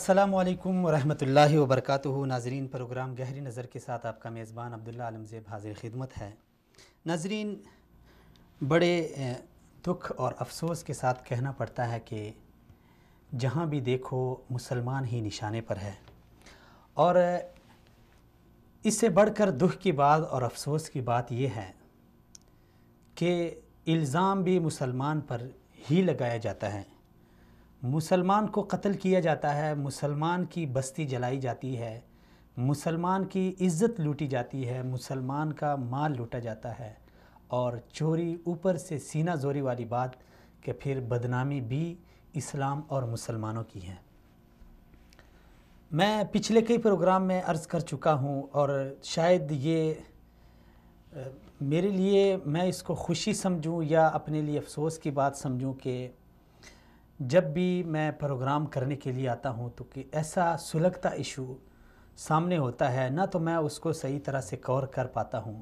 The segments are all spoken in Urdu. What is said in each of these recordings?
السلام علیکم ورحمۃ اللہ وبرکاتہ۔ ناظرین، پروگرام گہری نظر کے ساتھ آپ کا میزبان عبداللہ عالمزیب حاضر خدمت ہے۔ ناظرین، بڑے دکھ اور افسوس کے ساتھ کہنا پڑتا ہے کہ جہاں بھی دیکھو مسلمان ہی نشانے پر ہے، اور اس سے بڑھ کر دکھ کی بات اور افسوس کی بات یہ ہے کہ الزام بھی مسلمان پر ہی لگایا جاتا ہے، مسلمان کو قتل کیا جاتا ہے، مسلمان کی بستی جلائی جاتی ہے، مسلمان کی عزت لوٹی جاتی ہے، مسلمان کا مال لوٹا جاتا ہے، اور چوری اوپر سے سینہ زوری والی بات کہ پھر بدنامی بھی اسلام اور مسلمانوں کی ہے۔ میں پچھلے کئی پروگرام میں عرض کر چکا ہوں، اور شاید یہ میرے لیے میں اس کو خوشی سمجھوں یا اپنے لیے افسوس کی بات سمجھوں کہ جب بھی میں پروگرام کرنے کے لیے آتا ہوں تو کہ ایسا سلگتا ایشو سامنے ہوتا ہے، نہ تو میں اس کو صحیح طرح سے کور کر پاتا ہوں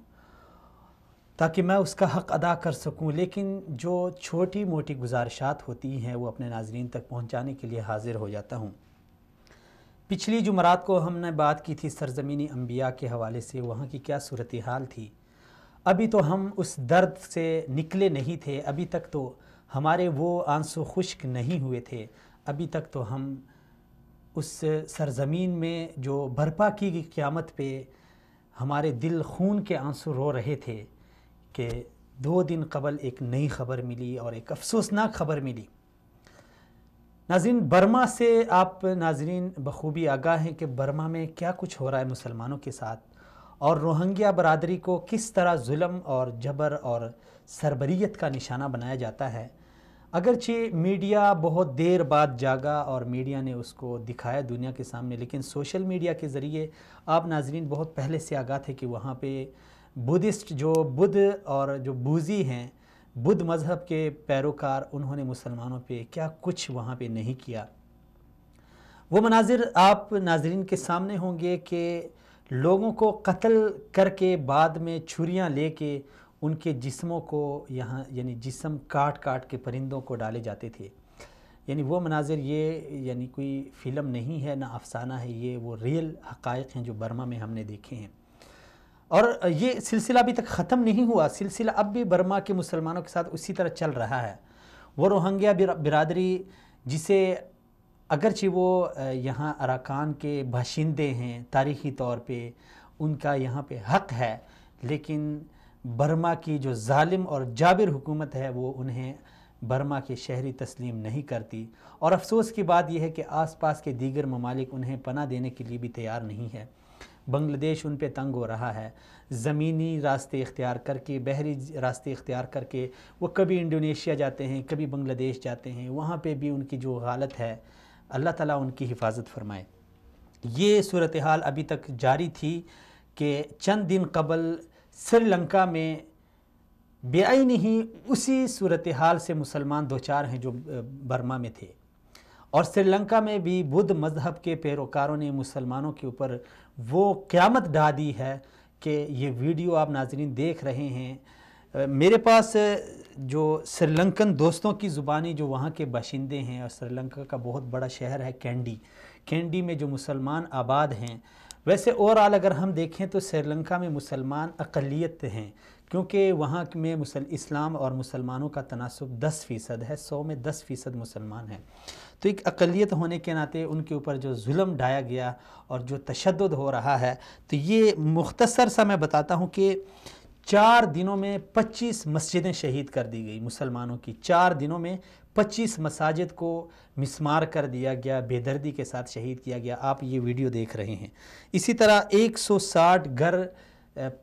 تاکہ میں اس کا حق ادا کر سکوں، لیکن جو چھوٹی موٹی گزارشات ہوتی ہیں وہ اپنے ناظرین تک پہنچانے کے لیے حاضر ہو جاتا ہوں۔ پچھلی جمعرات کو ہم نے بات کی تھی سرزمینی انبیاء کے حوالے سے، وہاں کی کیا صورتحال تھی۔ ابھی تو ہم اس درد سے نکلے نہیں تھے، ابھی تک تو ہمارے وہ آنسو خشک نہیں ہوئے تھے، ابھی تک تو ہم اس سرزمین میں جو برپا کی گئی قیامت پہ ہمارے دل خون کے آنسو رو رہے تھے کہ 2 دن قبل ایک نئی خبر ملی اور ایک افسوسناک خبر ملی۔ ناظرین، برما سے آپ ناظرین بخوبی آگاہ ہیں کہ برما میں کیا کچھ ہو رہا ہے مسلمانوں کے ساتھ، اور روہنگیا برادری کو کس طرح ظلم اور جبر اور سربریت کا نشانہ بنایا جاتا ہے۔ اگرچہ میڈیا بہت دیر بعد جاگا اور میڈیا نے اس کو دکھایا دنیا کے سامنے، لیکن سوشل میڈیا کے ذریعے آپ ناظرین بہت پہلے سے آگاہ تھے کہ وہاں پہ بدھسٹ جو بدھ اور جو بوذی ہیں، بدھ مذہب کے پیروکار، انہوں نے مسلمانوں پہ کیا کچھ وہاں پہ نہیں کیا۔ وہ مناظر آپ ناظرین کے سامنے ہوں گے کہ لوگوں کو قتل کر کے بعد میں چھریاں لے کے ان کے جسموں کو یہاں یعنی جسم کاٹ کاٹ کے پرندوں کو ڈالے جاتے تھے۔ یعنی وہ مناظر یہ کوئی فلم نہیں ہے، نہ افسانہ ہے، یہ وہ ریئل حقائق ہیں جو برما میں ہم نے دیکھے ہیں۔ اور یہ سلسلہ ابھی تک ختم نہیں ہوا، سلسلہ اب بھی برما کے مسلمانوں کے ساتھ اسی طرح چل رہا ہے۔ وہ روہنگیا برادری جسے اگرچہ وہ یہاں اراکان کے باشندے ہیں، تاریخی طور پہ ان کا یہاں پہ حق ہے، لیکن برما کی جو ظالم اور جابر حکومت ہے وہ انہیں برما کے شہری تسلیم نہیں کرتی، اور افسوس کی بات یہ ہے کہ آس پاس کے دیگر ممالک انہیں پناہ دینے کے لیے بھی تیار نہیں ہے۔ بنگلہ دیش ان پہ تنگ ہو رہا ہے، زمینی راستے اختیار کر کے، بحری راستے اختیار کر کے وہ کبھی انڈونیشیا جاتے ہیں، کبھی بنگلہ دیش جاتے ہیں، وہاں پہ بھی ان کی جو حالت ہے، اللہ تعالیٰ ان کی حفاظت فرمائے۔ یہ صورتحال ابھی تک جاری تھی کہ چند دن قبل سری لنکا میں بے عینی ہی اسی صورتحال سے مسلمان دوچار ہیں جو برما میں تھے، اور سری لنکا میں بھی بدھ مذہب کے پیروکاروں نے مسلمانوں کے اوپر وہ قیامت ڈھا دی ہے کہ یہ ویڈیو آپ ناظرین دیکھ رہے ہیں۔ میرے پاس جو سری لنکن دوستوں کی زبانی جو وہاں کے باشندے ہیں، اور سری لنکا کا بہت بڑا شہر ہے کینڈی میں جو مسلمان آباد ہیں، ویسے اوورآل اگر ہم دیکھیں تو سری لنکا میں مسلمان اقلیت ہیں، کیونکہ وہاں میں اسلام اور مسلمانوں کا تناسب 10% ہے، 100 میں 10% مسلمان ہیں، تو ایک اقلیت ہونے کے ناطے ان کے اوپر جو ظلم ڈھایا گیا اور جو تشدد ہو رہا ہے، تو یہ مختصر سا میں بتاتا ہوں کہ 4 دنوں میں 25 مسجدیں شہید کر دی گئی مسلمانوں کی، 4 دنوں میں 25 مساجد کو مسمار کر دیا گیا، بے دردی کے ساتھ شہید کیا گیا۔ آپ یہ ویڈیو دیکھ رہے ہیں۔ اسی طرح 160 گھر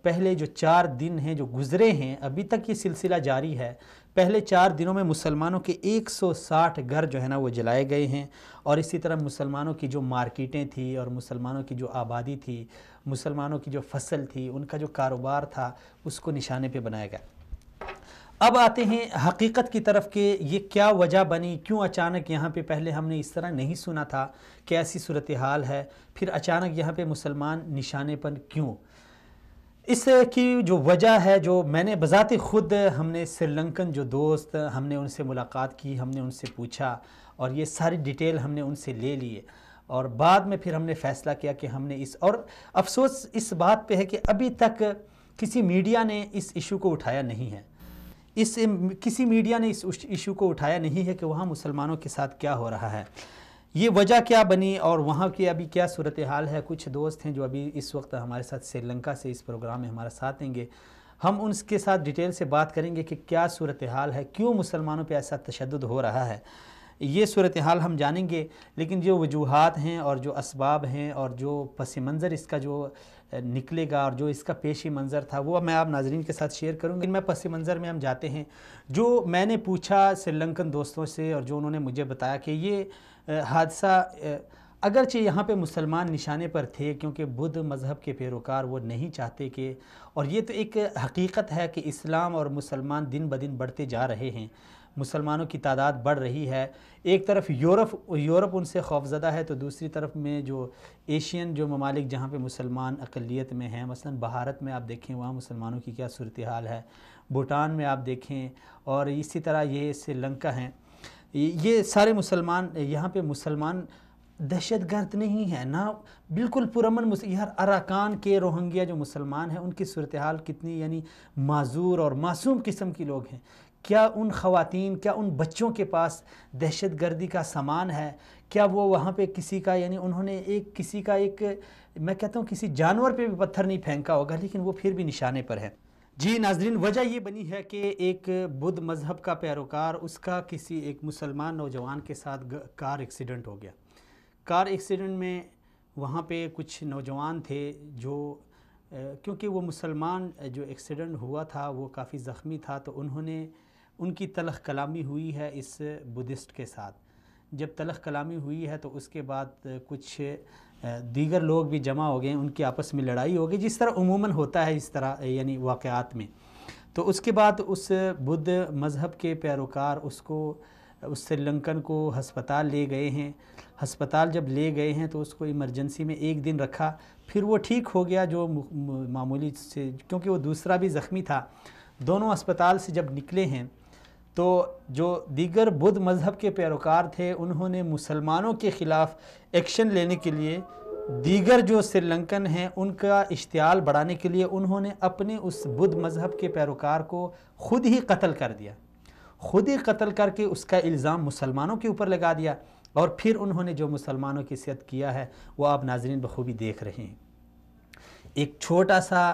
پہلے جو 4 دن ہیں جو گزرے ہیں، ابھی تک یہ سلسلہ جاری ہے، پہلے 4 دنوں میں مسلمانوں کے 160 گھر جو ہے نا وہ جلائے گئے ہیں، اور اسی طرح مسلمانوں کی جو مارکیٹیں تھیں اور مسلمانوں کی جو آبادی تھی، مسلمانوں کی جو فصل تھی، ان کا جو کاروبار تھا، اس کو نشانے پہ بنایا گیا۔ اب آتے ہیں حقیقت کی طرف کہ یہ کیا وجہ بنی، کیوں اچانک یہاں پہ پہلے ہم نے اس طرح نہیں سنا تھا کہ ایسی صورتحال ہے، پھر اچانک یہاں پہ مسلمان نشانے پر کیوں؟ اس کی جو وجہ ہے، جو میں نے بذات خود ہم نے سری لنکن جو دوست ہم نے ان سے ملاقات کی، ہم نے ان سے پوچھا اور یہ ساری ڈیٹیل ہم نے ان سے لے لیے، اور بعد میں پھر ہم نے فیصلہ کیا کہ ہم نے اور افسوس اس بات پہ ہے کہ ابھی تک کسی میڈیا نے اس ایشو کو اٹھایا نہیں ہے، کسی میڈیا نے اس ایشو کو اٹھایا نہیں ہے کہ وہاں مسلمانوں کے ساتھ کیا ہو رہا ہے، یہ وجہ کیا بنی اور وہاں کی ابھی کیا صورتحال ہے۔ کچھ دوست ہیں جو ابھی اس وقت ہمارے ساتھ سری لنکا سے اس پروگرام میں ہمارا ساتھ دیں گے، ہم ان کے ساتھ ڈیٹیل سے بات کریں گے کہ کیا صورتحال ہے، کیوں مسلمانوں پہ ایسا تشدد ہو رہا ہے، یہ صورتحال ہم جانیں گے۔ لیکن جو وجوہات ہیں اور جو اسباب ہیں اور جو پس منظر اس کا جو نکلے گا اور جو اس کا پیشی منظر تھا وہ میں آپ ناظرین کے ساتھ شیئر کروں گا۔ میں پس منظر میں ہم جاتے ہیں، جو میں نے پوچھا سری لنکن دوستوں سے اور جو انہوں نے مجھے بتایا کہ یہ حادثہ اگرچہ یہاں پہ مسلمان نشانے پر تھے کیونکہ بدھ مذہب کے پیروکار وہ نہیں چاہتے کہ، اور یہ تو ایک حقیقت ہے کہ اسلام اور مسلمان دن بدن بڑھتے جا رہے ہیں، مسلمانوں کی تعداد بڑھ رہی ہے، ایک طرف یورپ ان سے خوفزدہ ہے تو دوسری طرف میں جو ایشین جو ممالک جہاں پہ مسلمان اقلیت میں ہیں، مثلا بھارت میں آپ دیکھیں وہاں مسلمانوں کی کیا صورتحال ہے، بھوٹان میں آپ دیکھیں، اور اسی طرح یہ سری لنکا ہیں، یہ سارے مسلمان، یہاں پہ مسلمان دہشت گرد نہیں ہے نہ، بالکل پرامن یار اراکان کے روہنگیا جو مسلمان ہیں ان کی صورتحال کتنی یعنی معذور اور معصوم قسم کی لوگ ہیں، کیا ان خواتین، کیا ان بچوں کے پاس دہشت گردی کا سامان ہے، کیا وہ وہاں پہ کسی کا یعنی انہوں نے کسی کا میں کہتا ہوں کسی جانور پہ بھی پتھر نہیں پھینکا ہوگا لیکن وہ پھر بھی نشانے پر ہے۔ جی ناظرین، وجہ یہ بنی ہے کہ ایک بدھ مذہب کا پیروکار، اس کا کسی ایک مسلمان نوجوان کے ساتھ کار ایکسیڈنٹ ہو گیا۔ کار ایکسیڈنٹ میں وہاں پہ کچھ نوجوان تھے جو کیونکہ وہ مسلمان جو ایکسیڈنٹ ہوا تھا وہ کافی زخمی تھا تو ان کی تلخ کلامی ہوئی ہے اس بدھسٹ کے ساتھ۔ جب تلخ کلامی ہوئی ہے تو اس کے بعد کچھ دیگر لوگ بھی جمع ہو گئے، ان کی آپس میں لڑائی ہو گئی، جس طرح عموماً ہوتا ہے اس طرح یعنی واقعات میں۔ تو اس کے بعد اس بدھ مذہب کے پیروکار اس سری لنکن کو ہسپتال لے گئے ہیں۔ ہسپتال جب لے گئے ہیں تو اس کو ایمرجنسی میں ایک دن رکھا، پھر وہ ٹھیک ہو گیا جو معمولی سے، کیونکہ وہ دوسرا بھی زخمی تھا۔ دونوں اسپتال سے جب نکلے ہیں تو جو دیگر بدھ مذہب کے پیروکار تھے انہوں نے مسلمانوں کے خلاف ایکشن لینے کے لیے، دیگر جو سری لنکن ہیں ان کا اشتعال بڑھانے کے لیے انہوں نے اپنے اس بدھ مذہب کے پیروکار کو خود ہی قتل کر دیا، خود ہی قتل کر کے اس کا الزام مسلمانوں کے اوپر لگا دیا، اور پھر انہوں نے جو مسلمانوں کی اذیت کیا ہے وہ آپ ناظرین بخوبی دیکھ رہے ہیں۔ ایک چھوٹا سا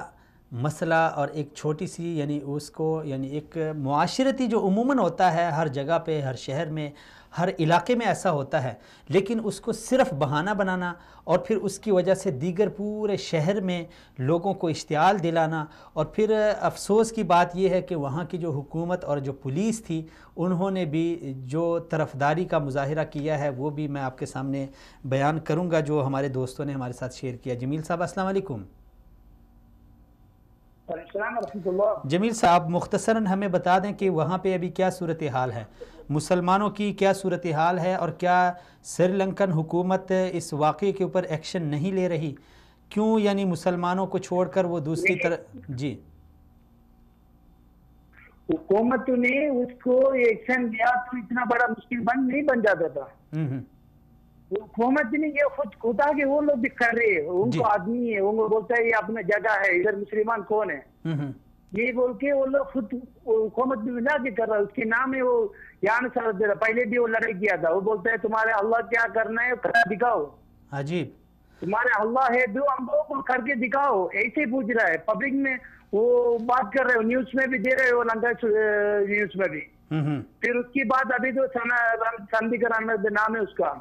مسئلہ اور ایک چھوٹی سی یعنی اس کو یعنی ایک معاشرتی جو عموماً ہوتا ہے ہر جگہ پہ، ہر شہر میں، ہر علاقے میں ایسا ہوتا ہے، لیکن اس کو صرف بہانہ بنانا اور پھر اس کی وجہ سے دیگر پورے شہر میں لوگوں کو اشتعال دلانا، اور پھر افسوس کی بات یہ ہے کہ وہاں کی جو حکومت اور جو پولیس تھی انہوں نے بھی جو طرفداری کا مظاہرہ کیا ہے وہ بھی میں آپ کے سامنے بیان کروں گا جو ہمارے دوستوں نے ہمارے ساتھ شیئر کیا۔ جمیل صاحب السلام علیکم۔ السلام ورحمۃ اللہ۔ جمیل صاحب مختصراً ہمیں بتا دیں کہ وہاں پہ ابھی کیا صورتحال ہے، مسلمانوں کی کیا صورتحال ہے، اور کیا سری لنکن حکومت اس واقعے کے اوپر ایکشن نہیں لے رہی، کیوں یعنی مسلمانوں کو چھوڑ کر وہ دوسری طرف؟ جی، حکومت نے اس کو ایکشن لیا تو اتنا بڑا مشکل نہیں بن جاتا تھا۔ حکومت نے یہ خود خدا کے وہ لوگ بھی کر رہے ہیں، ان کو آدمی ہے، ان کو بولتا ہے یہ اپنا جگہ ہے، ادھر مسلمان کون ہے، یہ بول کے وہ لوگ خود حکومت بھی ملا کے کر رہا ہے، اس کے نام ہے وہ یہاں سے پہلے بھی وہ لڑائی کیا تھا، وہ بولتا ہے تمہارے اللہ کیا کرنا ہے کر دکھاؤ، عجیب، تمہارے اللہ ہے جو ہم لوگوں کو کر کے دکھاؤ، ایسے پوچھ رہا ہے پبلک میں، وہ بات کر رہے ہو، نیوز میں بھی دے رہے ہو، لنکا نیوز میں بھی۔ پھر اس کی بعد ابھی تو سندھی کران نام ہے اس کا۔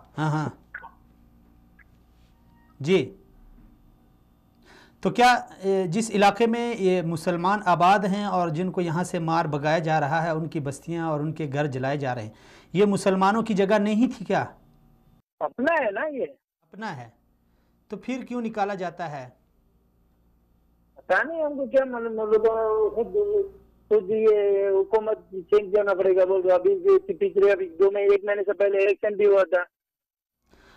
جی، تو کیا جس علاقے میں یہ مسلمان آباد ہیں اور جن کو یہاں سے مار بگایا جا رہا ہے، ان کی بستیاں اور ان کے گھر جلائے جا رہے ہیں، یہ مسلمانوں کی جگہ نہیں تھی کیا؟ اپنا ہے نا، یہ اپنا ہے، تو پھر کیوں نکالا جاتا ہے؟ پتا نہیں ہم کو کیا خود یہ حکومت چینج کرنا پڑے گا، بول رہا ابھی پچھلے ایک مہینے سے پہلے الیکشن بھی ہوا تھا،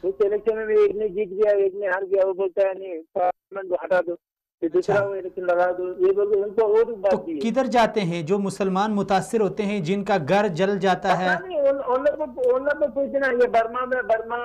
اس الیکشن میں بھی ایک نے جیت گیا ایک نے ہار گیا، وہ بولتا ہے نہیں پارلیمنٹ کو ہٹا دو، پھر دوسرا وہ الیکشن لگا دو، یہ بولتے ان کو اور بات دی ہے۔ کدھر جاتے ہیں جو مسلمان متاثر ہوتے ہیں جن کا گھر جل جاتا ہے؟ ان لوگ کو پوچھنا، یہ برما میں برما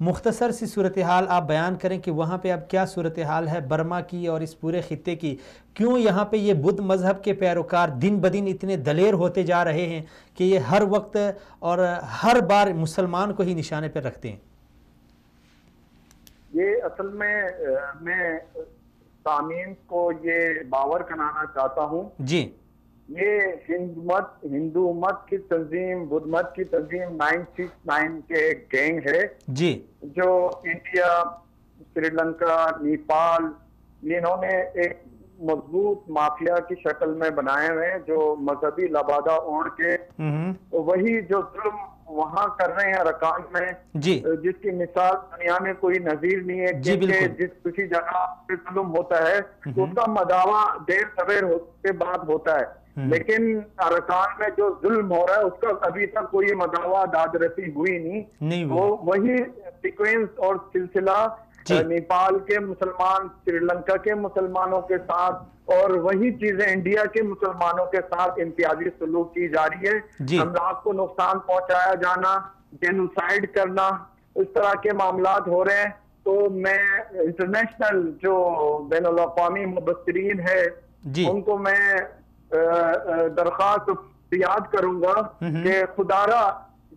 مختصر سی صورتحال آپ بیان کریں کہ وہاں پہ اب کیا صورتحال ہے برما کی اور اس پورے خطے کی، کیوں یہاں پہ یہ بدھ مذہب کے پیروکار دن بدن اتنے دلیر ہوتے جا رہے ہیں کہ یہ ہر وقت اور ہر بار مسلمان کو ہی نشانے پہ رکھتے ہیں؟ یہ اصل میں سامعین کو یہ باور کرانا چاہتا ہوں جی، یہ ہندو مت کی تنظیم، بدھ مت کی تنظیم 969 کے ایک گینگ ہے جی، جو انڈیا، سری لنکا، نیپال، انہوں نے ایک مضبوط مافیا کی شکل میں بنائے ہوئے ہیں، جو مذہبی لبادہ اوڑھ کے وہی جو ظلم وہاں کر رہے ہیں ارکان میں، جس کی مثال دنیا میں کوئی نظیر نہیں ہے، کیونکہ جس کسی جگہ پہ ظلم ہوتا ہے تو اس کا مداوع دیر سویر کے بعد ہوتا ہے، لیکن ارکان میں جو ظلم ہو رہا ہے اس کا ابھی تک کوئی مداوع داد رسی ہوئی نہیں۔ وہی سیکوینس اور سلسلہ نیپال کے مسلمان، سری لنکا کے مسلمانوں کے ساتھ، اور وہی چیزیں انڈیا کے مسلمانوں کے ساتھ امتیازی سلوک کی جا رہی ہے، املاک کو نقصان پہنچایا جانا، جینوسائیڈ کرنا، اس طرح کے معاملات ہو رہے ہیں۔ تو میں انٹرنیشنل جو بین الاقوامی مبصرین ہے ان کو میں درخواست یاد کروں گا کہ خدارا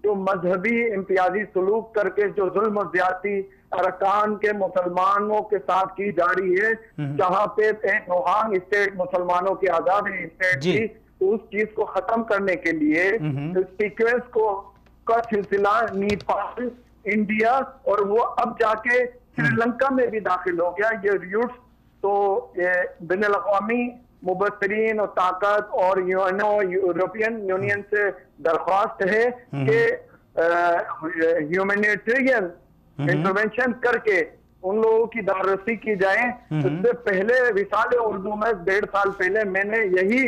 جو مذہبی امتیازی سلوک کر کے جو ظلم و زیادتی ارکان کے مسلمانوں کے ساتھ کی جا رہی ہے، جہاں پہ ایک روحان اسٹیٹ مسلمانوں کی آزاد اسٹیٹ تھی، تو اس چیز کو ختم کرنے کے لیے سیکوینس کا سلسلہ نیپال، انڈیا اور وہ اب جا کے سری لنکا میں بھی داخل ہو گیا یہ ریوٹس۔ تو بین الاقوامی مبصرین اور طاقت اور یورپین یونین سے درخواست ہے کہ ہیومینیٹیرین انٹرونشن کر کے ان لوگوں کی داررسی کی جائے۔ اس سے پہلے وصال اردو میں 1.5 سال پہلے میں نے یہی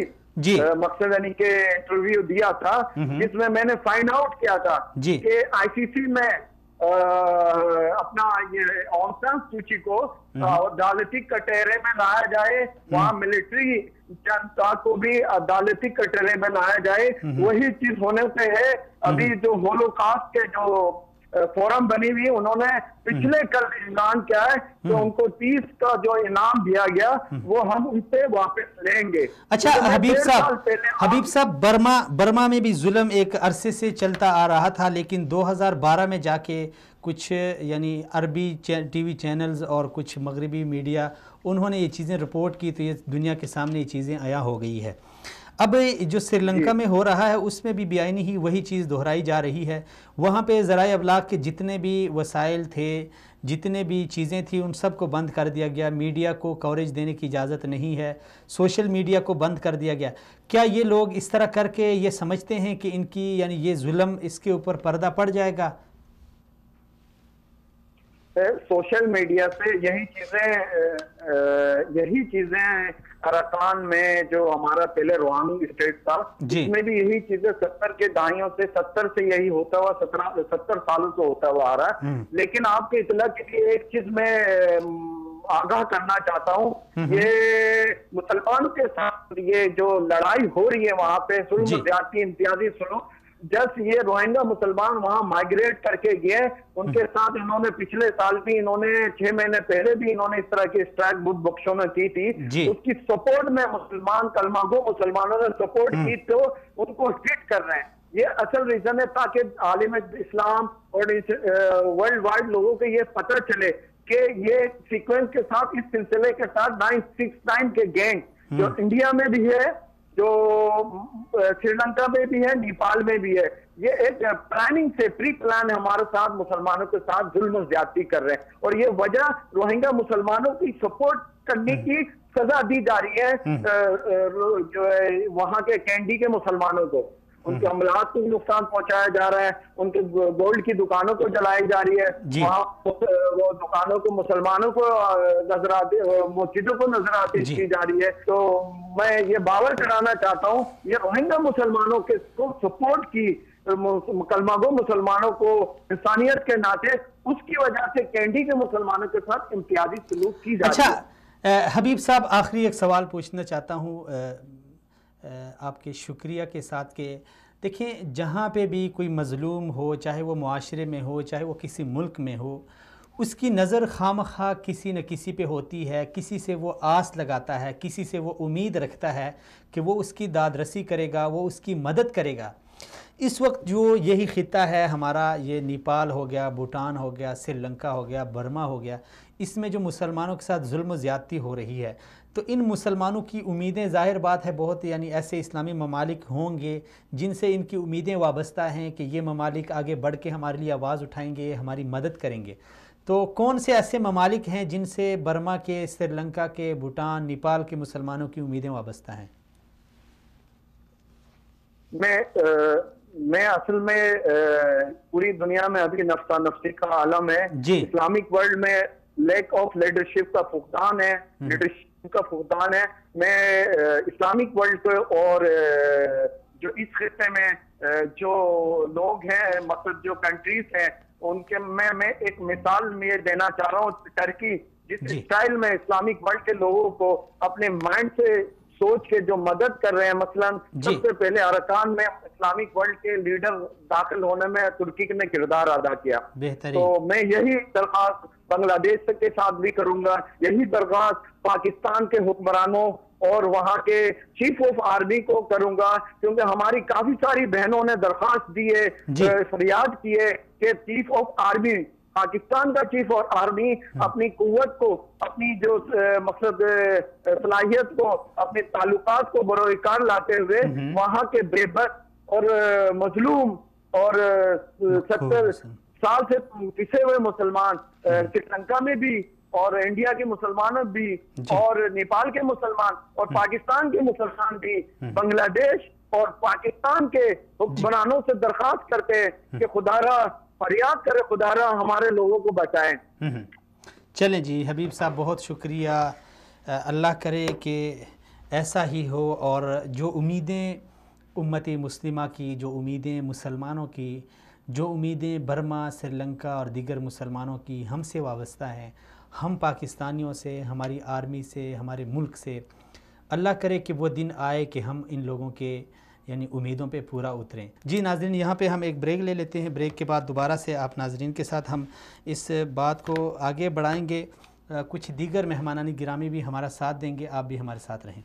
مقصد یعنی کہ انٹرویو دیا تھا، جس میں نے فائنڈ آؤٹ کیا تھا کہ آئی سی سی میں اپنا یہ آنگ سان سوچی کو عدالتی کٹہرے میں لایا جائے، وہاں ملٹری جنتا کو بھی عدالتی کٹہرے میں لایا جائے۔ وہی چیز ہونے سے ہے ابھی جو ہولوکاسٹ کے جو فورم بنی ہوئی، انہوں نے پچھلے کل اعلان کیا ہے کہ ان کو 30 کا جو انعام دیا گیا وہ ہم ان سے واپس لیں گے۔ اچھا حبیب صاحب، برما میں بھی ظلم ایک عرصے سے چلتا آ رہا تھا، لیکن 2012 میں جا کے کچھ یعنی عربی ٹی وی چینلز اور کچھ مغربی میڈیا انہوں نے یہ چیزیں رپورٹ کی، تو یہ دنیا کے سامنے یہ چیزیں عیاں ہو گئی ہے۔ اب جو سری لنکا میں ہو رہا ہے اس میں بھی بے آئینی ہی وہی چیز دہرائی جا رہی ہے۔ وہاں پہ ذرائع ابلاغ کے جتنے بھی وسائل تھے، جتنے بھی چیزیں تھیں، ان سب کو بند کر دیا گیا، میڈیا کو کوریج دینے کی اجازت نہیں ہے، سوشل میڈیا کو بند کر دیا گیا۔ کیا یہ لوگ اس طرح کر کے یہ سمجھتے ہیں کہ ان کی یعنی یہ ظلم اس کے اوپر پردہ پڑ جائے گا؟ سوشل میڈیا سے یہی چیزیں ارکان میں جو ہمارا پہلے روحانی اسٹیٹ تھا اس میں بھی یہی چیزیں 70 کے دہائیوں سے 70 سے یہی ہوتا ہوا 70 سالوں سے ہوتا ہوا آ رہا ہے۔ لیکن آپ کے اطلاع کے لیے ایک چیز میں آگاہ کرنا چاہتا ہوں، یہ مسلمانوں کے ساتھ یہ جو لڑائی ہو رہی ہے وہاں پہ ظلم و زیادتی امتیازی سلوک، جس یہ روہنگا مسلمان وہاں مائگریٹ کر کے گئے، ان کے ساتھ انہوں نے پچھلے سال بھی انہوں نے 6 مہینے پہلے بھی انہوں نے اس طرح کی اسٹرائک بدھ بخشوں میں کی تھی، اس کی سپورٹ میں مسلمان کلمہ گو مسلمانوں نے سپورٹ کی تو ان کو ہٹ کر رہے ہیں۔ یہ اصل ریزن ہے تاکہ عالم اسلام اور ورلڈ وائڈ لوگوں کو یہ پتہ چلے کہ یہ سیکوینس کے ساتھ اس سلسلے کے ساتھ 969 کے گینگ جو انڈیا میں بھی ہے، جو سری لنکا میں بھی ہے، نیپال میں بھی ہے، یہ ایک پلاننگ سے پری پلان ہمارے ساتھ مسلمانوں کے ساتھ ظلم و زیادتی کر رہے ہیں، اور یہ وجہ روہنگا مسلمانوں کی سپورٹ کرنے کی سزا دی جا رہی ہے جو وہاں کے کینڈی کے مسلمانوں کو، ان کے املاک کو نقصان پہنچایا جا رہا ہے، ان کے گولڈ کی دکانوں کو جلائی جا رہی ہے، وہاں وہ دکانوں کو مسلمانوں کو نظر آتی، مسجدوں کو نظر آتی کی جا رہی ہے۔ تو میں یہ باور کرانا چاہتا ہوں یہ روہنگا مسلمانوں کے سپورٹ کی کلمہ گو مسلمانوں کو انسانیت کے ناطے اس کی وجہ سے کینڈی کے مسلمانوں کے ساتھ امتیازی سلوک کی جا رہی ہے۔ اچھا حبیب صاحب، آخری ایک سوال پوچھنا چاہتا ہوں آپ کے شکریہ کے ساتھ کہ دیکھیں جہاں پہ بھی کوئی مظلوم ہو، چاہے وہ معاشرے میں ہو، چاہے وہ کسی ملک میں ہو، اس کی نظر خواہ کسی نہ کسی پہ ہوتی ہے، کسی سے وہ آس لگاتا ہے، کسی سے وہ امید رکھتا ہے کہ وہ اس کی داد رسی کرے گا، وہ اس کی مدد کرے گا۔ اس وقت جو یہی خطہ ہے ہمارا، یہ نیپال ہو گیا، بھوٹان ہو گیا، سری لنکا ہو گیا، برما ہو گیا، اس میں جو مسلمانوں کے ساتھ ظلم و زیادتی ہو رہی ہے، تو ان مسلمانوں کی امیدیں ظاہر بات ہے بہت، یعنی ایسے اسلامی ممالک ہوں گے جن سے ان کی امیدیں وابستہ ہیں کہ یہ ممالک آگے بڑھ کے ہمارے لیے آواز اٹھائیں گے، ہماری مدد کریں گے۔ تو کون سے ایسے ممالک ہیں جن سے برما کے، سری لنکا کے، بھوٹان، نیپال کے مسلمانوں کی امیدیں وابستہ ہیں؟ میں اصل میں پوری دنیا میں ابھی نفسا نفسی کا عالم ہے جی۔ اسلامک ورلڈ میں لیک آف لیڈرشپ کا فقدان ہے، لیڈرشپ کا فقدان ہے۔ میں اسلامک ورلڈ کو اور جو اس خطے میں جو لوگ ہیں، مطلب جو کنٹریز ہیں، ان کے میں ایک مثال میں دینا چاہ رہا ہوں، ٹرکی جس اسٹائل میں اسلامک ورلڈ کے لوگوں کو اپنے مائنڈ سے سوچ کے جو مدد کر رہے ہیں، مثلا سب سے پہلے ارکان میں اسلامک ورلڈ کے لیڈر داخل ہونے میں ترکی نے کردار ادا کیا۔ تو میں یہی درخواست بنگلہ دیش کے ساتھ بھی کروں گا، یہی درخواست پاکستان کے حکمرانوں اور وہاں کے چیف آف آرمی کو کروں گا، کیونکہ ہماری کافی ساری بہنوں نے درخواست دی ہے، فریاد کی ہے کہ چیف آف آرمی، پاکستان کا چیف اور آرمی اپنی قوت کو، اپنی جو مقصد صلاحیت کو، اپنے تعلقات کو بروئے لاتے ہوئے وہاں کے بے بس اور مظلوم اور 70 سال سے پسے ہوئے مسلمان، سری لنکا میں بھی اور انڈیا کے مسلمانوں بھی اور نیپال کے مسلمان اور پاکستان کے مسلمان بھی، بنگلہ دیش اور پاکستان کے حکمرانوں سے درخواست کرتے ہیں کہ خدا را فریاد کرے، خدا را ہمارے لوگوں کو بچائیں۔ چلیں جی حبیب صاحب، بہت شکریہ، اللہ کرے کہ ایسا ہی ہو، اور جو امیدیں امت مسلمہ کی، جو امیدیں مسلمانوں کی، جو امیدیں برما، سری لنکا اور دیگر مسلمانوں کی ہم سے وابستہ ہیں، ہم پاکستانیوں سے، ہماری آرمی سے، ہمارے ملک سے، اللہ کرے کہ وہ دن آئے کہ ہم ان لوگوں کے یعنی امیدوں پہ پورا اتریں۔ جی ناظرین، یہاں پہ ہم ایک بریک لے لیتے ہیں، بریک کے بعد دوبارہ سے آپ ناظرین کے ساتھ ہم اس بات کو آگے بڑھائیں گے۔ کچھ دیگر مہمانان گرامی بھی ہمارا ساتھ دیں گے، آپ بھی ہمارے ساتھ رہیں۔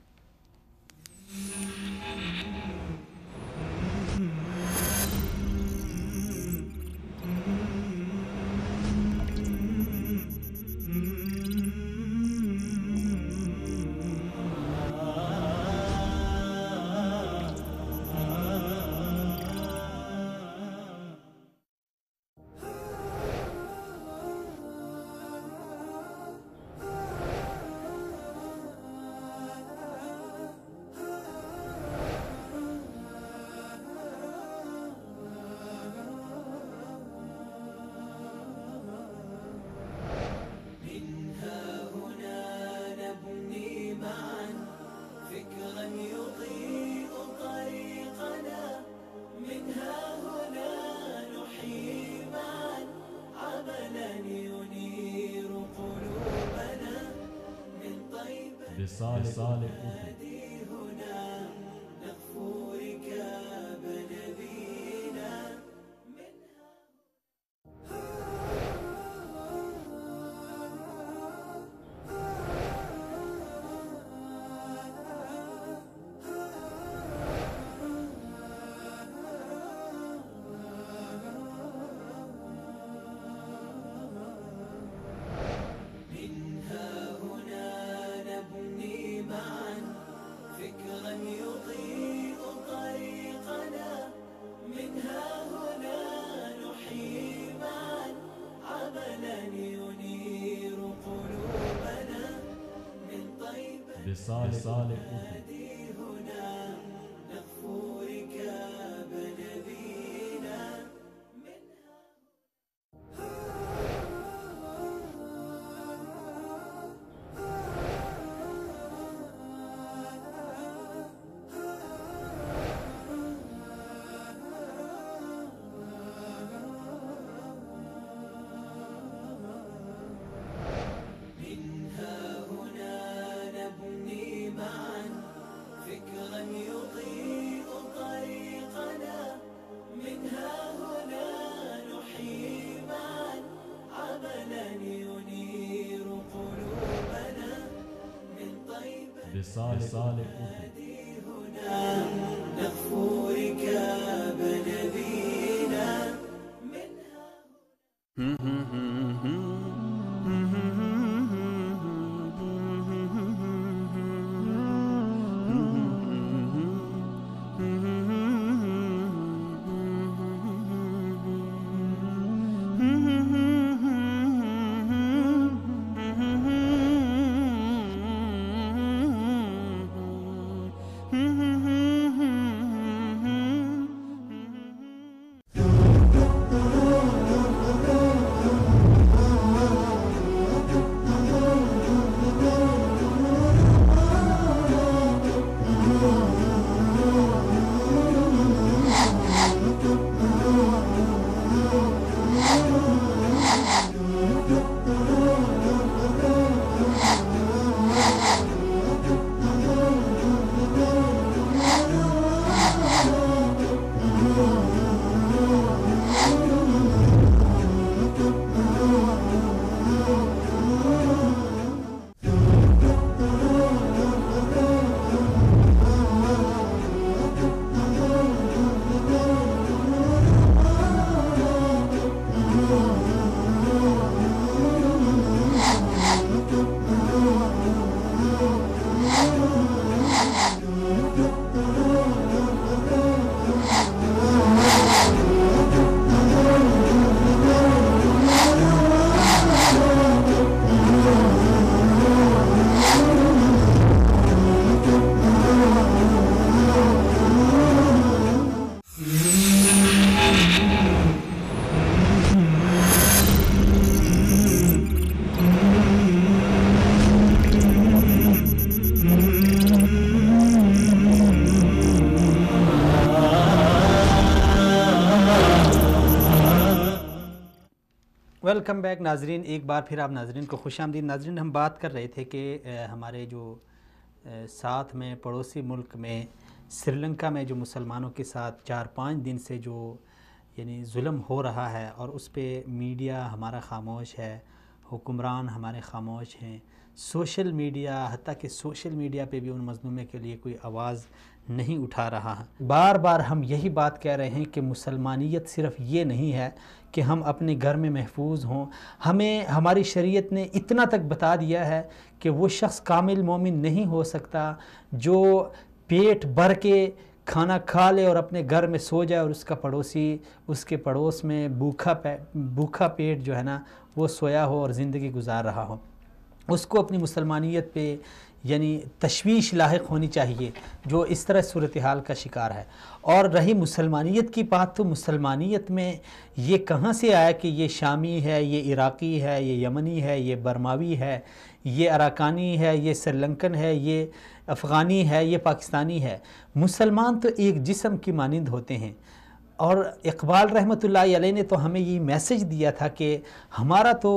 رسالة ویلکم بیک ناظرین، ایک بار پھر آپ ناظرین کو خوش آمدید۔ ناظرین، ہم بات کر رہے تھے کہ ہمارے جو ساتھ میں پڑوسی ملک میں سری لنکا میں جو مسلمانوں کے ساتھ 4-5 دن سے جو یعنی ظلم ہو رہا ہے، اور اس پہ میڈیا ہمارا خاموش ہے، حکمران ہمارے خاموش ہیں، سوشل میڈیا، حتیٰ کہ سوشل میڈیا پہ بھی ان مظلوموں کے لیے کوئی آواز نہیں اٹھا رہا ہے۔ بار بار ہم یہی بات کہہ رہے ہیں کہ مسلمانیت صرف یہ نہیں ہے کہ ہم اپنے گھر میں محفوظ ہوں، ہمیں ہماری شریعت نے اتنا تک بتا دیا ہے کہ وہ شخص کامل مومن نہیں ہو سکتا جو پیٹ بھر کے کھانا کھا لے اور اپنے گھر میں سو جائے اور اس کا پڑوسی اس کے پڑوس میں بھوکا پیٹ جو ہے نا وہ سویا ہو اور زندگی گزار رہا ہو۔ اس کو اپنی مسلمانیت پہ یعنی تشویش لاحق ہونی چاہیے جو اس طرح صورتحال کا شکار ہے۔ اور رہی مسلمانیت کی بات، تو مسلمانیت میں یہ کہاں سے آیا کہ یہ شامی ہے، یہ عراقی ہے، یہ یمنی ہے، یہ برماوی ہے، یہ اراکانی ہے، یہ سری لنکن ہے، یہ افغانی ہے، یہ پاکستانی ہے؟ مسلمان تو ایک جسم کی مانند ہوتے ہیں۔ اور اقبال رحمۃ اللہ علیہ نے تو ہمیں یہ میسج دیا تھا کہ ہمارا تو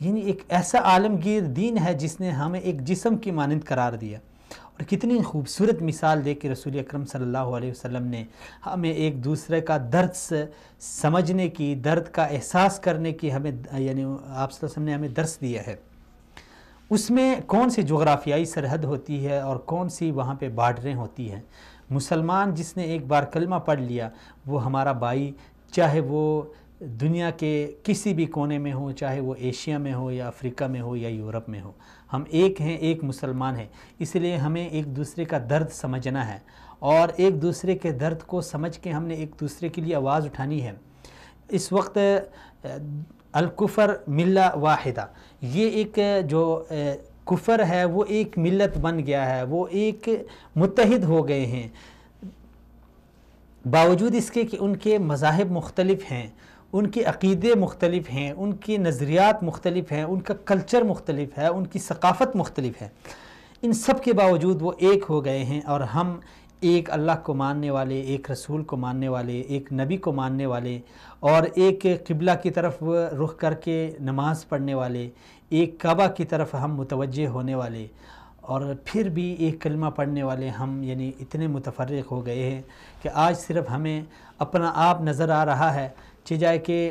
یعنی ایک ایسا عالمگیر دین ہے جس نے ہمیں ایک جسم کی مانند قرار دیا۔ اور کتنی خوبصورت مثال دے کے رسول اکرم صلی اللہ علیہ وسلم نے ہمیں ایک دوسرے کا درد سمجھنے کی، درد کا احساس کرنے کی ہمیں یعنی آپ صلی اللہ علیہ وسلم نے ہمیں درس دیا ہے۔ اس میں کون سی جغرافیائی سرحد ہوتی ہے اور کون سی وہاں پہ بارڈریں ہوتی ہیں۔ مسلمان جس نے ایک بار کلمہ پڑھ لیا وہ ہمارا بھائی، چاہے وہ دنیا کے کسی بھی کونے میں ہو، چاہے وہ ایشیا میں ہو یا افریقہ میں ہو یا یورپ میں ہو، ہم ایک ہیں، ایک مسلمان ہیں۔ اس لیے ہمیں ایک دوسرے کا درد سمجھنا ہے اور ایک دوسرے کے درد کو سمجھ کے ہم نے ایک دوسرے کے لیے آواز اٹھانی ہے۔ اس وقت الکفر ملہ واحدہ، یہ ایک جو کفر ہے وہ ایک ملت بن گیا ہے، وہ ایک متحد ہو گئے ہیں، باوجود اس کے کہ ان کے مذاہب مختلف ہیں، ان کے عقیدے مختلف ہیں، ان کی نظریات مختلف ہیں، ان کا کلچر مختلف ہے، ان کی ثقافت مختلف ہے۔ ان سب کے باوجود وہ ایک ہو گئے ہیں اور ہم ایک اللہ کو ماننے والے، ایک رسول کو ماننے والے، ایک نبی کو ماننے والے، اور ایک قبلہ کی طرف رخ کر کے نماز پڑھنے والے، ایک کعبہ کی طرف ہم متوجہ ہونے والے، اور پھر بھی ایک کلمہ پڑھنے والے ہم یعنی اتنے متفرق ہو گئے ہیں کہ آج صرف ہمیں اپنا آپ نظر آ رہا ہے، چاہے کہ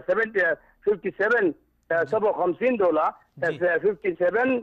57 $57 57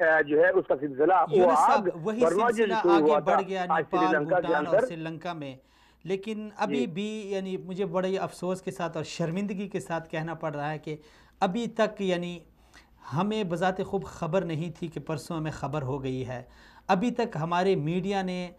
جو ہے اس کا سلسلہ وہ آگ برما جو آگے بڑھ گیا نیپال، بھوٹان اور سری لنکا میں، لیکن ابھی بھی یعنی مجھے بڑے افسوس کے ساتھ اور شرمندگی کے ساتھ کہنا پڑ رہا ہے کہ ابھی تک یعنی ہمیں بذات خوب خبر نہیں تھی کہ پرسوں ہمیں خبر ہو گئی ہے. ابھی تک ہمارے میڈیا نے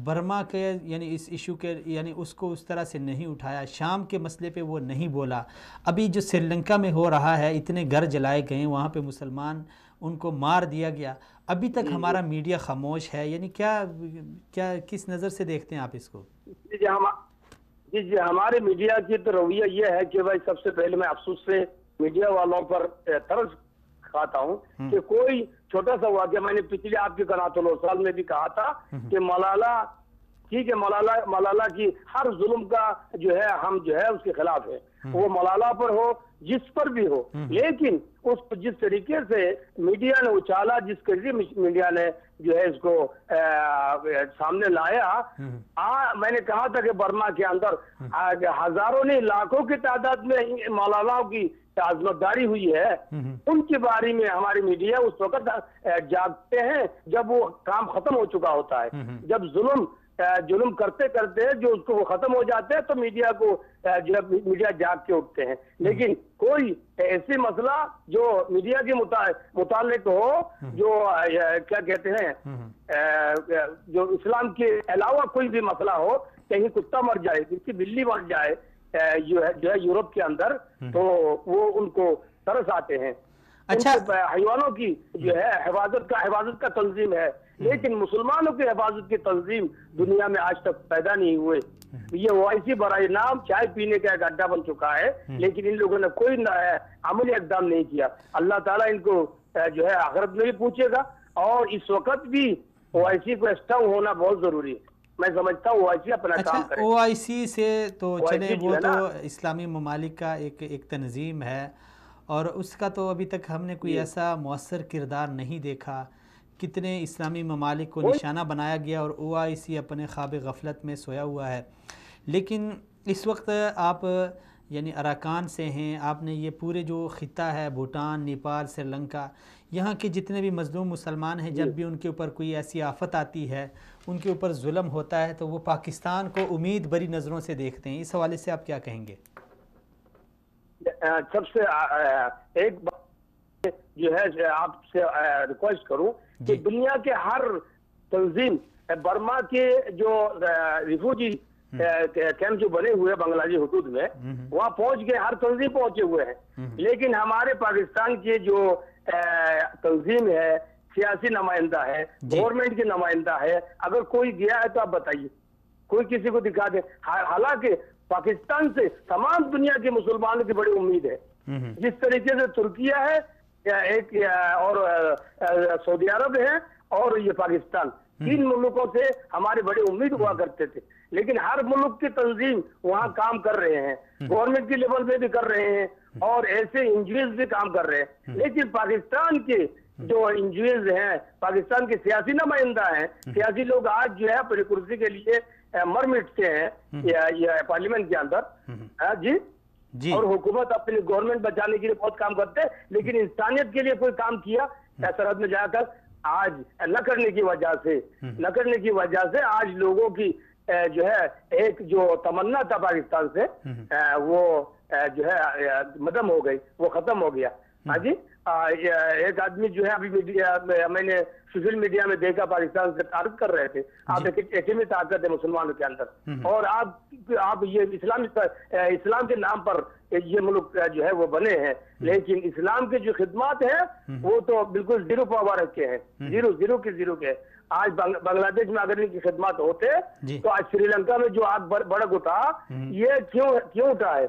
برما کے یعنی اس ایشو کے یعنی اس کو اس طرح سے نہیں اٹھایا، شام کے مسئلے پہ وہ نہیں بولا. ابھی جو سری لنکا میں ہو رہا ہے، اتنے گھر جلائے گئے، وہاں پہ مسلمان ان کو مار دیا گیا، ابھی تک ہمارا میڈیا خاموش ہے. یعنی کیا کس نظر سے دیکھتے ہیں آپ اس کو؟ جی ہمارے میڈیا کی تو رویہ یہ ہے کہ بھائی سب سے پہلے میں افسوس سے میڈیا والوں پر ترس کھاتا ہوں کہ کوئی چھوٹا سا واقعہ، میں نے پچھلے آپ کے قناۃ الوصال میں بھی کہا تھا کہ ملالہ ٹھیک ہے، ملالہ کی ہر ظلم کا جو ہے ہم جو ہے اس کے خلاف ہے، وہ ملالہ پر ہو جس پر بھی ہو، لیکن اس کو جس طریقے سے میڈیا نے اچھالا، جس طریقے میڈیا نے جو ہے اس کو سامنے لایا، میں نے کہا تھا کہ برما کے اندر ہزاروں نہیں لاکھوں کی تعداد میں ملالہ کی عظمت داری ہوئی ہے، ان کے بارے میں ہماری میڈیا اس وقت جاگتے ہیں جب وہ کام ختم ہو چکا ہوتا ہے. جب ظلم کرتے کرتے جو اس کو وہ ختم ہو جاتے ہیں تو میڈیا کو میڈیا جاگ کے اٹھتے ہیں. لیکن کوئی ایسی مسئلہ جو میڈیا کے متعلق ہو، جو کیا کہتے ہیں جو اسلام کے علاوہ کوئی بھی مسئلہ ہو، کہیں کتا مر جائے، کسی بلی مر جائے جو ہے یورپ کے اندر، تو وہ ان کو ترس آتے ہیں. اچھا، حیوانوں کی جو ہے حفاظت کا تنظیم ہے، لیکن مسلمانوں کی حفاظت کی تنظیم دنیا میں آج تک پیدا نہیں ہوئے. یہ OIC برائے نام چائے پینے کا ایک اڈا بن چکا ہے، لیکن ان لوگوں نے کوئی عملی اقدام نہیں کیا. اللہ تعالیٰ ان کو جو ہے آخرت میں بھی پوچھے گا، اور اس وقت بھی OIC کو اسٹرانگ ہونا بہت ضروری ہے. میں سمجھتا ہوں OIC اپنا کام کرے. OIC سے تو چلے، وہ تو اسلامی ممالک کا ایک تنظیم ہے، اور اس کا تو ابھی تک ہم نے کوئی ایسا مؤثر کردار نہیں دیکھا. کتنے اسلامی ممالک کو نشانہ بنایا گیا اور OIC اپنے خواب غفلت میں سویا ہوا ہے. لیکن اس وقت آپ یعنی اراکان سے ہیں، آپ نے یہ پورے جو خطہ ہے بھوٹان، نیپال، سری لنکا، یہاں کے جتنے بھی مظلوم مسلمان ہیں، جب بھی ان کے اوپر کوئی ایسی آفت آتی ہے، ان کے اوپر ظلم ہوتا ہے، تو وہ پاکستان کو امید بری نظروں سے دیکھتے ہیں. اس حوالے سے آپ کیا کہیں گے؟ سب سے ایک بات جو ہے آپ سے ریکویسٹ کروں کہ دنیا کے ہر تنظیم، برما کے جو ریفوجی کیمپ جو بنے ہوئے بنگلہ دیش حدود میں، وہاں پہنچ گئے، ہر تنظیم پہنچے ہوئے ہیں. لیکن ہمارے پاکستان کے جو تنظیم ہے، سیاسی نمائندہ ہے، گورنمنٹ کے نمائندہ ہے، اگر کوئی گیا ہے تو آپ بتائیے، کوئی کسی کو دکھا دے. حالانکہ پاکستان سے تمام دنیا کے مسلمانوں کی بڑی امید ہے. جس طریقے سے ترکیہ ہے ایک، اور سعودی عرب ہے، اور یہ پاکستان، تین ملکوں سے ہماری بڑی امید ہوا کرتے تھے. لیکن ہر ملک کی تنظیم وہاں کام کر رہے ہیں، گورنمنٹ کے لیول پہ بھی کر رہے ہیں، اور ایسے انجویز بھی کام کر رہے ہیں. لیکن پاکستان کے جو انجویز ہیں، پاکستان کے سیاسی نمائندہ ہیں، سیاسی لوگ آج جو ہے اپنی کرسی کے لیے مر مٹتے ہیں پارلیمنٹ کے اندر. جی، اور حکومت اپنی گورنمنٹ بچانے کے لیے بہت کام کرتے ہیں، لیکن انسانیت کے لیے کوئی کام کیا سرحد میں جا کر آج نہ کرنے کی وجہ سے آج لوگوں کی جو ہے ایک جو تمنا تھا پاکستان سے، وہ جو ہے مدم ہو گئی، وہ ختم ہو گیا. ہاں جی، ایک آدمی جو ہے ابھی میں نے سوشل میڈیا میں دیکھا، پاکستان سے تعارف کر رہے تھے، آپ ایٹمی طاقت ہے مسلمانوں کے اندر، اور آپ یہ اسلام کے نام پر یہ ملک جو ہے وہ بنے ہیں، لیکن اسلام کے جو خدمات ہیں وہ تو بالکل زیرو پاور رکھے ہیں، زیرو کے. آج بنگلہ دیش میں اگر ان کی خدمات ہوتے تو آج سری لنکا میں جو آگ بڑک اٹھا، یہ کیوں اٹھا ہے؟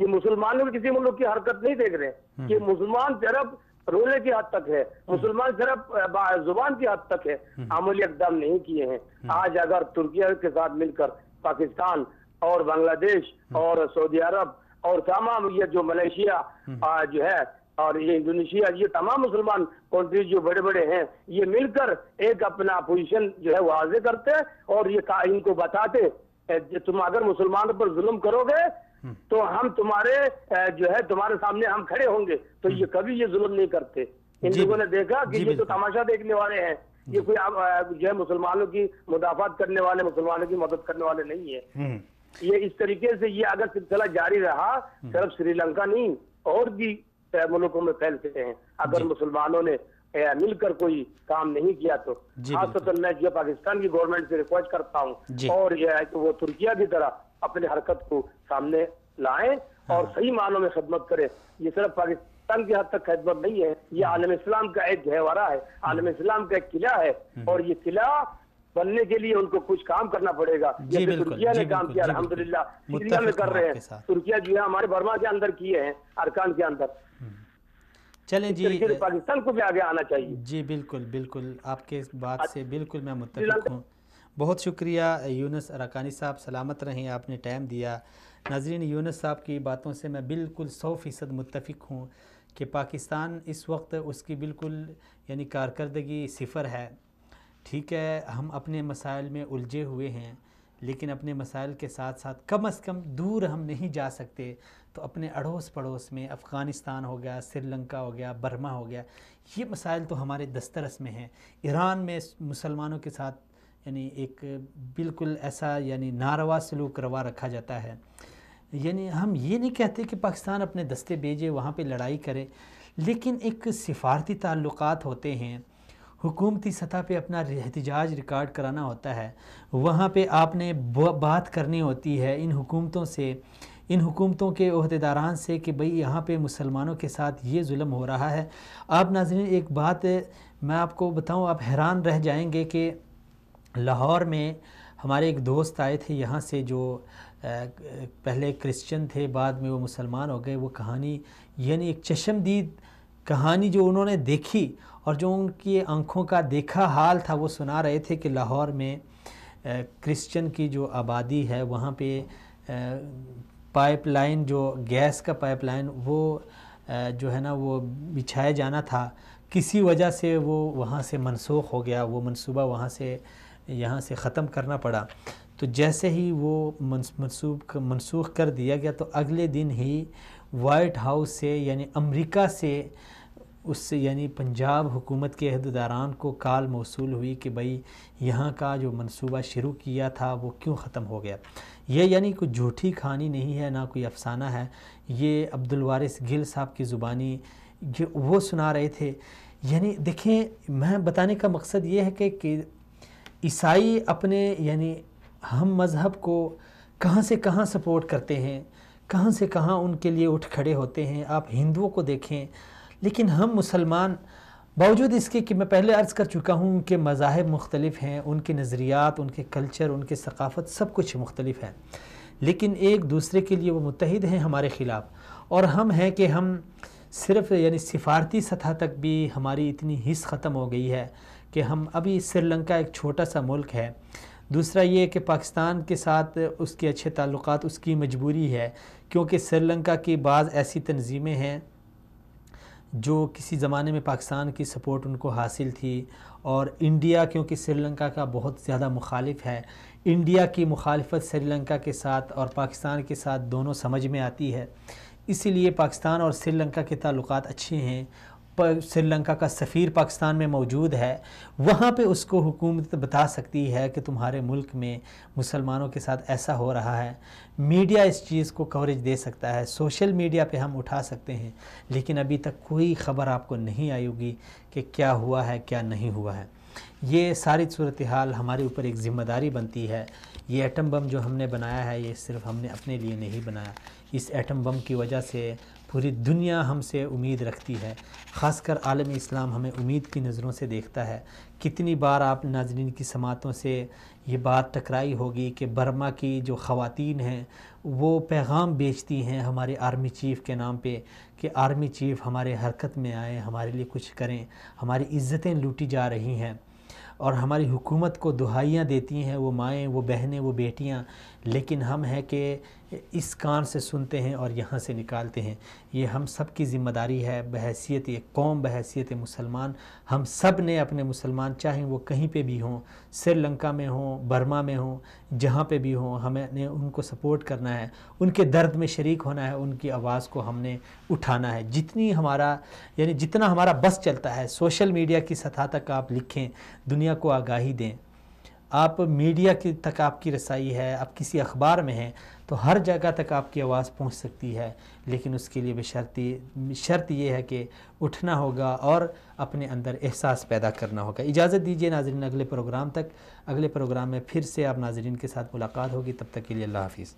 کہ مسلمانوں کی کسی ملک کی حرکت نہیں دیکھ رہے کہ مسلمان صرف رونے کی حد تک ہے، مسلمان صرف زبان کی حد تک ہے، عملی اقدام نہیں کیے ہیں. آج اگر ترکیہ کے ساتھ مل کر پاکستان اور بنگلہ دیش اور سعودی عرب اور تمام یہ جو ملیشیا جو ہے اور یہ انڈونیشیا، یہ تمام مسلمان کنٹریز جو بڑے بڑے ہیں، یہ مل کر ایک اپنا پوزیشن جو ہے واضح کرتے اور یہ ان کو بتاتے تم اگر مسلمانوں پر ظلم کرو گے تو ہم تمہارے جو ہے تمہارے سامنے ہم کھڑے ہوں گے، تو یہ کبھی یہ ظلم نہیں کرتے. ان لوگوں نے دیکھا کہ یہ تو تماشا دیکھنے والے ہیں، یہ کوئی جو ہے مسلمانوں کی مدافعت کرنے والے، مسلمانوں کی مدد کرنے والے نہیں ہیں. یہ اس طریقے سے یہ اگر سلسلہ جاری رہا صرف سری لنکا نہیں اور بھی ملکوں میں پھیلتے ہیں اگر مسلمانوں نے مل کر کوئی کام نہیں کیا تو. خاص طور پر میں جو پاکستان کی گورنمنٹ سے ریکویسٹ کرتا ہوں اور یہ ہے کہ وہ ترکیہ کی طرح اپنے حرکت کو سامنے لائیں اور صحیح معنوں میں خدمت کریں. یہ صرف پاکستان کی حد تک خدمت نہیں ہے، یہ عالم اسلام کا ایک گہوارہ ہے، عالم اسلام کا ایک قلعہ ہے اور یہ قلعہ بننے کے لیے ان کو کچھ کام کرنا پڑے گا. جیسے ترکیہ نے کام کیا الحمدللہ، سیریا میں کر رہے ہیں، ترکیہ جو ہے ہمارے برما کے اندر کیے ہیں، ارکان کے اندر. چلیں جی، پاکستان کو بھی آگے آنا چاہیے. جی بالکل بالکل، آپ کے اس بات سے بالکل میں متفق ہوں. بہت شکریہ یونس اراکانی صاحب، سلامت رہیں، آپ نے ٹائم دیا. ناظرین، یونس صاحب کی باتوں سے میں بالکل 100% متفق ہوں کہ پاکستان اس وقت اس کی بالکل یعنی کارکردگی صفر ہے. ٹھیک ہے، ہم اپنے مسائل میں الجھے ہوئے ہیں، لیکن اپنے مسائل کے ساتھ ساتھ کم از کم دور ہم نہیں جا سکتے تو اپنے اڑوس پڑوس میں افغانستان ہو گیا، سری لنکا ہو گیا، برما ہو گیا، یہ مسائل تو ہمارے دسترس میں ہیں. ایران میں مسلمانوں کے ساتھ یعنی ایک بالکل ایسا یعنی ناروا سلوک روا رکھا جاتا ہے. یعنی ہم یہ نہیں کہتے کہ پاکستان اپنے دستے بھیجے وہاں پہ لڑائی کرے، لیکن ایک سفارتی تعلقات ہوتے ہیں، حکومتی سطح پہ اپنا احتجاج ریکارڈ کرانا ہوتا ہے، وہاں پہ آپ نے بات کرنی ہوتی ہے ان حکومتوں سے، ان حکومتوں کے عہدیداران سے کہ بھئی یہاں پہ مسلمانوں کے ساتھ یہ ظلم ہو رہا ہے. آپ ناظرین ایک بات میں آپ کو بتاؤں، آپ حیران رہ جائیں گے کہ لاہور میں ہمارے ایک دوست آئے تھے یہاں سے جو پہلے کرسچن تھے، بعد میں وہ مسلمان ہو گئے. وہ کہانی یعنی ایک چشمدید کہانی جو انہوں نے دیکھی اور جو ان کی آنکھوں کا دیکھا حال تھا وہ سنا رہے تھے کہ لاہور میں کرسچن کی جو آبادی ہے وہاں پہ پائپ لائن، جو گیس کا پائپ لائن وہ جو ہے نا وہ بچھایا جانا تھا، کسی وجہ سے وہ وہاں سے منسوخ ہو گیا، وہ منصوبہ وہاں سے یہاں سے ختم کرنا پڑا. تو جیسے ہی وہ منسوخ کر دیا گیا تو اگلے دن ہی وائٹ ہاؤس سے یعنی امریکہ سے اس سے یعنی پنجاب حکومت کے عہدیداران کو کال موصول ہوئی کہ بھئی یہاں کا جو منصوبہ شروع کیا تھا وہ کیوں ختم ہو گیا. یہ یعنی کوئی جھوٹی کہانی نہیں ہے، نہ کوئی افسانہ ہے، یہ عبدالوارث گل صاحب کی زبانی وہ سنا رہے تھے. یعنی دیکھیں، میں بتانے کا مقصد یہ ہے کہ عیسائی اپنے یعنی ہم مذہب کو کہاں سے کہاں سپورٹ کرتے ہیں، کہاں سے کہاں ان کے لیے اٹھ کھڑے ہوتے ہیں. آپ ہندوؤں کو دیکھیں، لیکن ہم مسلمان باوجود اس کے کہ میں پہلے عرض کر چکا ہوں ان کے مذاہب مختلف ہیں، ان کے نظریات، ان کے کلچر، ان کے ثقافت سب کچھ مختلف ہے، لیکن ایک دوسرے کے لیے وہ متحد ہیں ہمارے خلاف. اور ہم ہیں کہ ہم صرف یعنی سفارتی سطح تک بھی ہماری اتنی حس ختم ہو گئی ہے کہ ہم ابھی سری لنکا ایک چھوٹا سا ملک ہے. دوسرا یہ کہ پاکستان کے ساتھ اس کے اچھے تعلقات اس کی مجبوری ہے، کیونکہ سری لنکا کی بعض ایسی تنظیمیں ہیں جو کسی زمانے میں پاکستان کی سپورٹ ان کو حاصل تھی، اور انڈیا کیونکہ سری لنکا کا بہت زیادہ مخالف ہے، انڈیا کی مخالفت سری لنکا کے ساتھ اور پاکستان کے ساتھ دونوں سمجھ میں آتی ہے. اسی لیے پاکستان اور سری لنکا کے تعلقات اچھے ہیں. سری لنکا کا سفیر پاکستان میں موجود ہے، وہاں پہ اس کو حکومت بتا سکتی ہے کہ تمہارے ملک میں مسلمانوں کے ساتھ ایسا ہو رہا ہے. میڈیا اس چیز کو کوریج دے سکتا ہے، سوشل میڈیا پہ ہم اٹھا سکتے ہیں، لیکن ابھی تک کوئی خبر آپ کو نہیں آئی ہوگی کہ کیا ہوا ہے کیا نہیں ہوا ہے. یہ ساری صورتحال ہمارے اوپر ایک ذمہ داری بنتی ہے. یہ ایٹم بم جو ہم نے بنایا ہے یہ صرف ہم نے اپنے لیے نہیں بنایا، اس ایٹم بم کی وجہ سے پوری دنیا ہم سے امید رکھتی ہے، خاص کر عالم اسلام ہمیں امید کی نظروں سے دیکھتا ہے. کتنی بار آپ ناظرین کی سماعتوں سے یہ بات ٹکرائی ہوگی کہ برما کی جو خواتین ہیں وہ پیغام بیچتی ہیں ہمارے آرمی چیف کے نام پہ کہ آرمی چیف ہمارے حرکت میں آئیں، ہمارے لیے کچھ کریں، ہماری عزتیں لوٹی جا رہی ہیں، اور ہماری حکومت کو دہائیاں دیتی ہیں وہ مائیں، وہ بہنیں، وہ بیٹیاں. لیکن ہم ہیں کہ اس کان سے سنتے ہیں اور یہاں سے نکالتے ہیں. یہ ہم سب کی ذمہ داری ہے بحیثیت ایک قوم, بحیثیت مسلمان. ہم سب نے اپنے مسلمان چاہیں وہ کہیں پہ بھی ہوں, سری لنکا میں ہوں, برما میں ہوں, جہاں پہ بھی ہوں, ہمیں نے ان کو سپورٹ کرنا ہے, ان کے درد میں شریک ہونا ہے, ان کی آواز کو ہم نے اٹھانا ہے. جتنا ہمارا بس چلتا ہے سوشل میڈیا کی سطح تک آپ لکھیں, دنیا کو آگاہی دیں. آپ میڈیا کی تک آپ کی رسائی ہے, آپ کسی اخبار میں ہیں تو ہر جگہ تک آپ کی آواز پہنچ سکتی ہے, لیکن اس کے لیے شرط یہ ہے کہ اٹھنا ہوگا اور اپنے اندر احساس پیدا کرنا ہوگا. اجازت دیجیے ناظرین, اگلے پروگرام میں پھر سے آپ ناظرین کے ساتھ ملاقات ہوگی. تب تک کے لیے اللہ حافظ.